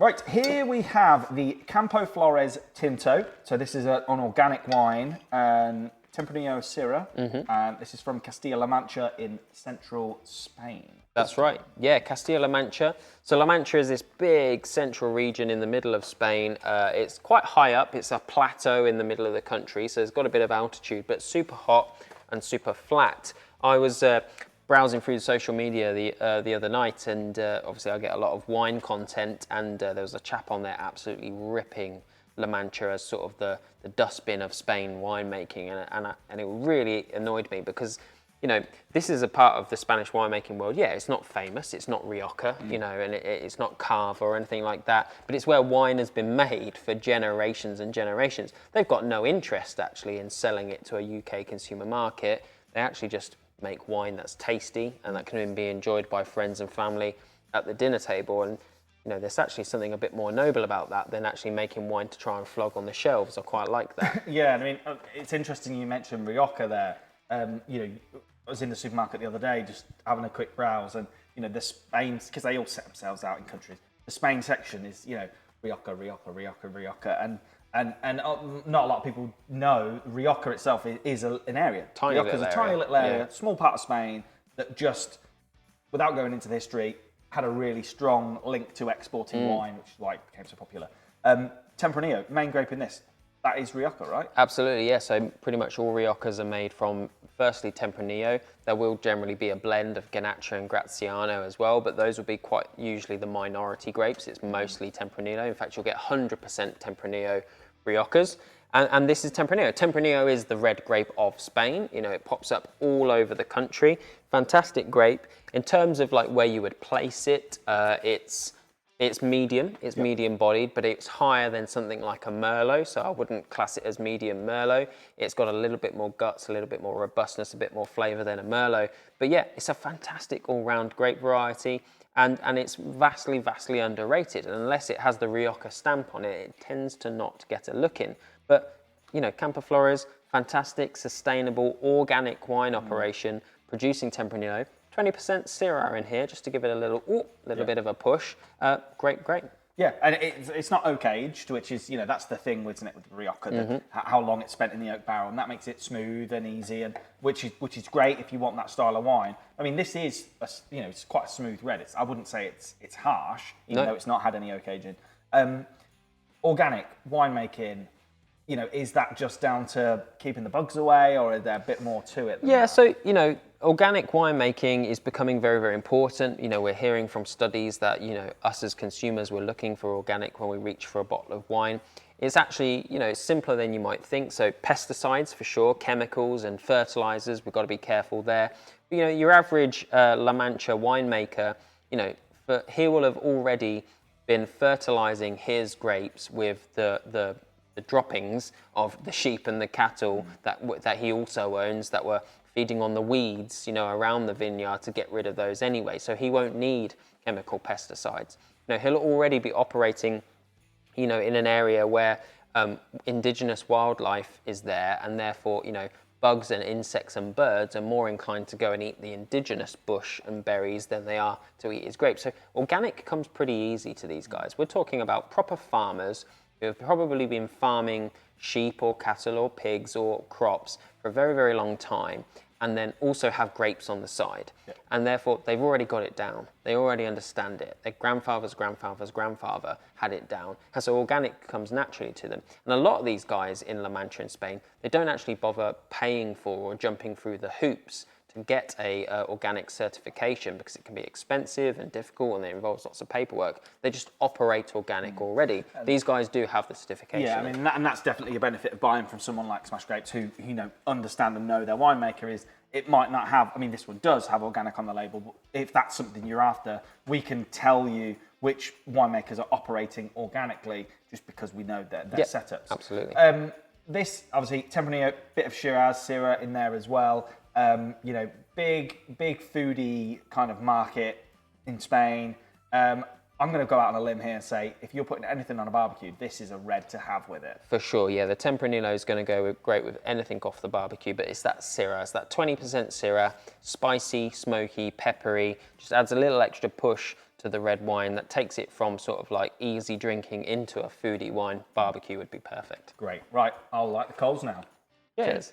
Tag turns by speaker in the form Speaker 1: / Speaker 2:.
Speaker 1: Right, here we have the Campo Flores Tinto. So this is an organic wine, Tempranillo Syrah, and this is from Castilla-La Mancha in central Spain.
Speaker 2: That's right. Yeah, Castilla-La Mancha. So La Mancha is this big central region in the middle of Spain. It's quite high up. It's a plateau in the middle of the country, so it's got a bit of altitude, but super hot and super flat. I was browsing through social media the other night, and obviously I get a lot of wine content, and there was a chap on there absolutely ripping La Mancha as sort of the dustbin of Spain winemaking, and it really annoyed me because, you know, this is a part of the Spanish winemaking world. Yeah, it's not famous, it's not Rioja, you know, and it's not Cava or anything like that, but it's where wine has been made for generations and generations. They've got no interest actually in selling it to a UK consumer market. They actually just make wine that's tasty and that can be enjoyed by friends and family at the dinner table. And you know, there's actually something a bit more noble about that than actually making wine to try and flog on the shelves. I quite like that.
Speaker 1: Yeah, I mean, it's interesting you mentioned Rioja there. You know, I was in the supermarket the other day just having a quick browse, and you know, the Spain, because they all set themselves out in countries. The Spain section is, you know, Rioja, and not a lot of people know Rioja itself is an area. Rioja is a tiny little area, small part of Spain that just, without going into the history, had a really strong link to exporting wine, which is why it became so popular. Tempranillo, main grape in this, that is Rioja, right?
Speaker 2: Absolutely, yeah. So pretty much all Riojas are made from, firstly, Tempranillo. There will generally be a blend of Ganache and Graziano as well, but those will be quite usually the minority grapes. It's mostly Tempranillo. In fact, you'll get 100% Tempranillo Riojas. And this is Tempranillo. Tempranillo is the red grape of Spain. You know, it pops up all over the country. Fantastic grape. In terms of like where you would place it, it's medium. It's medium bodied, but it's higher than something like a Merlot. So I wouldn't class it as medium Merlot. It's got a little bit more guts, a little bit more robustness, a bit more flavour than a Merlot. But yeah, it's a fantastic all-round grape variety. And it's vastly, vastly underrated. And unless it has the Rioja stamp on it, it tends to not get a look in. But, you know, Campo Flores, fantastic, sustainable, organic wine operation, producing Tempranillo. 20% Syrah in here, just to give it a little bit of a push. Great.
Speaker 1: Yeah, and it's not oak aged, which is, you know, that's the thing, isn't it, with Rioja, how long it's spent in the oak barrel, and that makes it smooth and easy, and which is great if you want that style of wine. I mean, this is, it's quite a smooth red. I wouldn't say it's harsh, even though it's not had any oak aging. Organic winemaking, you know, is that just down to keeping the bugs away, or is there a bit more to it?
Speaker 2: Yeah, so, you know, organic winemaking is becoming very, very important. You know, we're hearing from studies that, you know, us as consumers, we're looking for organic when we reach for a bottle of wine. It's actually, you know, it's simpler than you might think. So pesticides for sure, chemicals and fertilizers, we've got to be careful there. But, you know, your average La Mancha winemaker, you know, he will have already been fertilizing his grapes with the droppings of the sheep and the cattle that he also owns that were feeding on the weeds, you know, around the vineyard to get rid of those anyway. So he won't need chemical pesticides. You know, he'll already be operating, you know, in an area where indigenous wildlife is there, and therefore, you know, bugs and insects and birds are more inclined to go and eat the indigenous bush and berries than they are to eat his grapes. So organic comes pretty easy to these guys. We're talking about proper farmers who have probably been farming sheep or cattle or pigs or crops for a very, very long time, and then also have grapes on the side. Yeah. And therefore, they've already got it down. They already understand it. Their grandfather's grandfather had it down. And so organic comes naturally to them. And a lot of these guys in La Mancha in Spain, they don't actually bother paying for or jumping through the hoops to get a organic certification, because it can be expensive and difficult and it involves lots of paperwork. They just operate organic already. These guys do have the certification.
Speaker 1: Yeah, I mean, and that's definitely a benefit of buying from someone like Smash Grapes, who, you know, understand and know their winemaker. Is it might not have, I mean, this one does have organic on the label, but if that's something you're after, we can tell you which winemakers are operating organically just because we know their setups.
Speaker 2: Absolutely.
Speaker 1: This, obviously, Tempranillo, bit of Shiraz, Syrah in there as well. You know, big foodie kind of market in Spain. I'm going to go out on a limb here and say, if you're putting anything on a barbecue, this is a red to have with it.
Speaker 2: For sure, yeah. The Tempranillo is going to go great with anything off the barbecue, but it's that Syrah. It's that 20% Syrah, spicy, smoky, peppery, just adds a little extra push to the red wine that takes it from sort of like easy drinking into a foodie wine. Barbecue would be perfect.
Speaker 1: Great. Right, I'll light the coals now.
Speaker 2: Cheers.